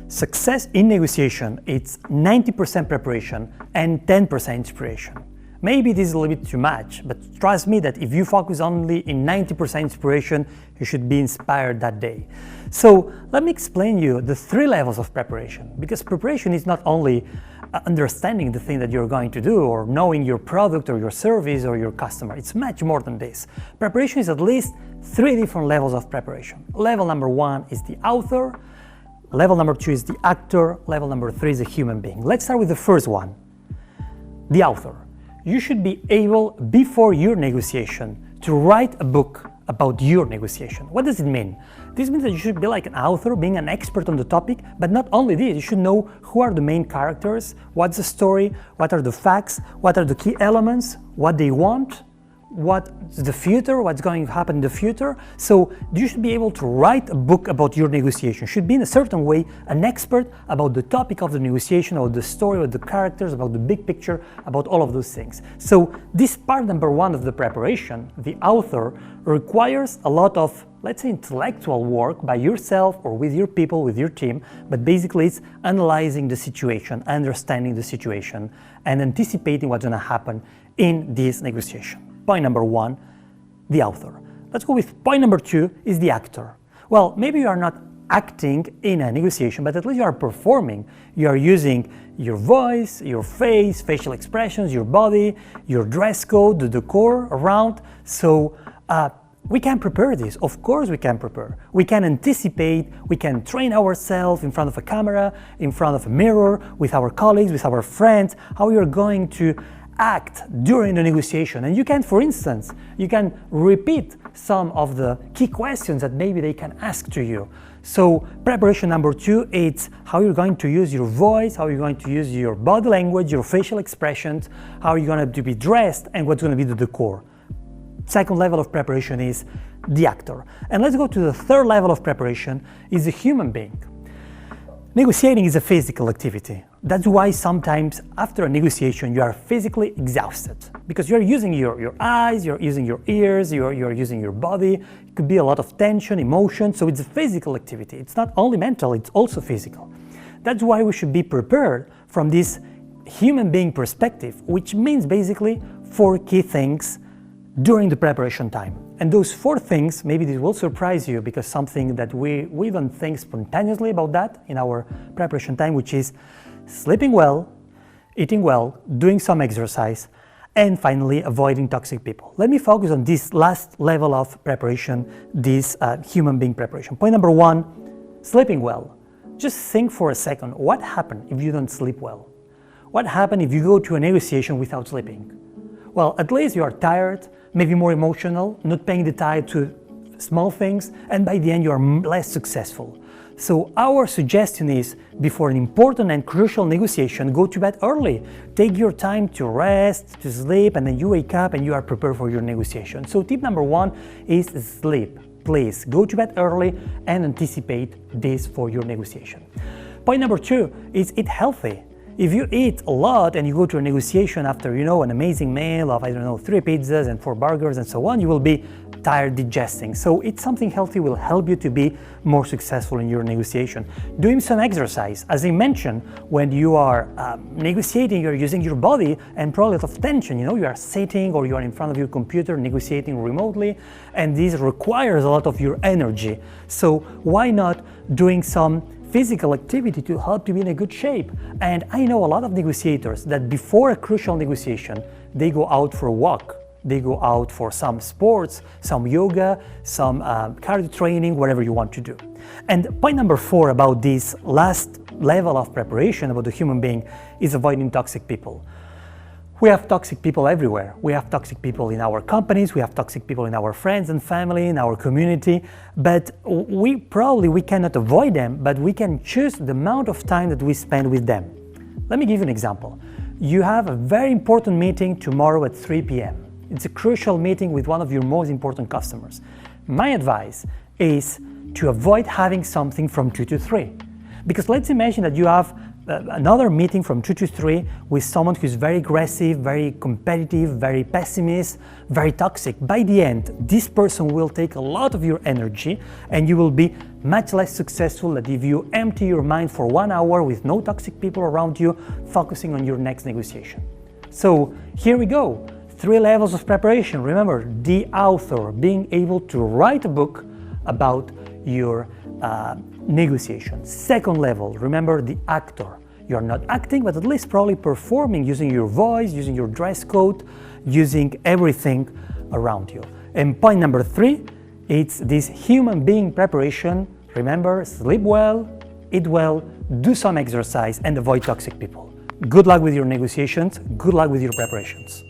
Success in negotiation, it's 90% preparation and 10% inspiration. Maybe this is a little bit too much, but trust me that if you focus only in 90% inspiration, you should be inspired that day. So let me explain you the 3 levels of preparation, because preparation is not only understanding the thing that you're going to do or knowing your product or your service or your customer. It's much more than this. Preparation is at least 3 different levels of preparation. Level number 1 is the author. Level number 2 is the actor. Level number 3 is a human being. Let's start with the first one, the author. You should be able, before your negotiation, to write a book about your negotiation. What does it mean? This means that you should be like an author, being an expert on the topic, but not only this, you should know who are the main characters, what's the story, what are the facts, what are the key elements, what they want, what's the future, what's going to happen in the future. So you should be able to write a book about your negotiation. You should be in a certain way an expert about the topic of the negotiation, about the story, about the characters, about the big picture, about all of those things. So this part number 1 of the preparation, the author, requires a lot of, let's say, intellectual work by yourself or with your people, with your team, but basically it's analyzing the situation, understanding the situation, and anticipating what's going to happen in this negotiation. Point number 1, the author. Let's go with point number 2, is the actor. Well, maybe you are not acting in a negotiation, but at least you are performing. You are using your voice, your face, facial expressions, your body, your dress code, the decor around. So we can prepare this. Of course we can prepare. We can anticipate, we can train ourselves in front of a camera, in front of a mirror, with our colleagues, with our friends, how you're going to act during the negotiation. And you can, for instance, you can repeat some of the key questions that maybe they can ask to you. So preparation number 2, it's how you're going to use your voice, how you're going to use your body language, your facial expressions, how you're going to be dressed, and what's going to be the decor. Second level of preparation is the actor. And let's go to the third level of preparation, is the human being. Negotiating is a physical activity. That's why sometimes after a negotiation you are physically exhausted, because you're using your eyes, you're using your ears, you're using your body. It could be a lot of tension, emotion, so it's a physical activity. It's not only mental, it's also physical. That's why we should be prepared from this human being perspective, which means basically 4 key things during the preparation time. And those 4 things, maybe this will surprise you, because something that we don't think spontaneously about that in our preparation time, which is sleeping well, eating well, doing some exercise, and finally avoiding toxic people. Let me focus on this last level of preparation, this human being preparation. Point number 1, sleeping well. Just think for a second, what happens if you don't sleep well? What happens if you go to a negotiation without sleeping? Well, at least you are tired, maybe more emotional, not paying the time to small things, and by the end you are less successful. So our suggestion is, before an important and crucial negotiation, go to bed early. Take your time to rest, to sleep, and then you wake up and you are prepared for your negotiation. So tip number 1 is sleep. Please go to bed early and anticipate this for your negotiation. Point number 2 is eat healthy. If you eat a lot and you go to a negotiation after, an amazing meal of, 3 pizzas and 4 burgers and so on, you will be tired digesting. So eat something healthy will help you to be more successful in your negotiation. Doing some exercise. As I mentioned, when you are negotiating, you're using your body and probably a lot of tension. You are sitting or you are in front of your computer negotiating remotely, and this requires a lot of your energy. So why not doing some physical activity to help you be in a good shape? And I know a lot of negotiators that before a crucial negotiation, they go out for a walk. They go out for some sports, some yoga, some cardio training, whatever you want to do. And point number 4 about this last level of preparation about the human being is avoiding toxic people. We have toxic people everywhere. We have toxic people in our companies, we have toxic people in our friends and family, in our community, but we cannot avoid them, but we can choose the amount of time that we spend with them. Let me give you an example. You have a very important meeting tomorrow at 3 p.m. It's a crucial meeting with one of your most important customers. My advice is to avoid having something from 2 to 3. Because let's imagine that you have another meeting from 2 to 3 with someone who's very aggressive, very competitive, very pessimist, very toxic. By the end, this person will take a lot of your energy and you will be much less successful than if you empty your mind for 1 hour with no toxic people around you, focusing on your next negotiation. So here we go. 3 levels of preparation. Remember, the author, being able to write a book about your negotiation. Second level, remember, the actor. You're not acting, but at least probably performing, using your voice, using your dress code, using everything around you. And point number 3, it's this human being preparation. Remember, sleep well, eat well, do some exercise, and avoid toxic people. Good luck with your negotiations. Good luck with your preparations.